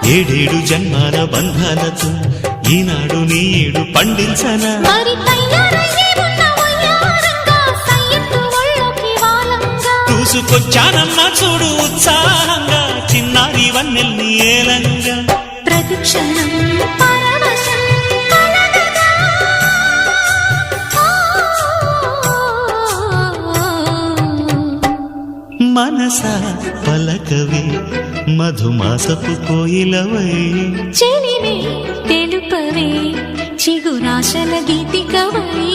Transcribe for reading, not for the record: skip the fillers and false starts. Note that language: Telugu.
ఏడేడు జన్మాల బంధాలతో ఈనాడు నీడు పండించనా చూసుకొచ్చానమ్మా చూడు ఉత్సాహంగా చిన్నారి వన్నెల్ని ఏలంగా ప్రతిక్షణం మనసా పలకవే మధుమాసపు కోయిలవై చెలివే తెలుపవే చిగురాశల గీతికవై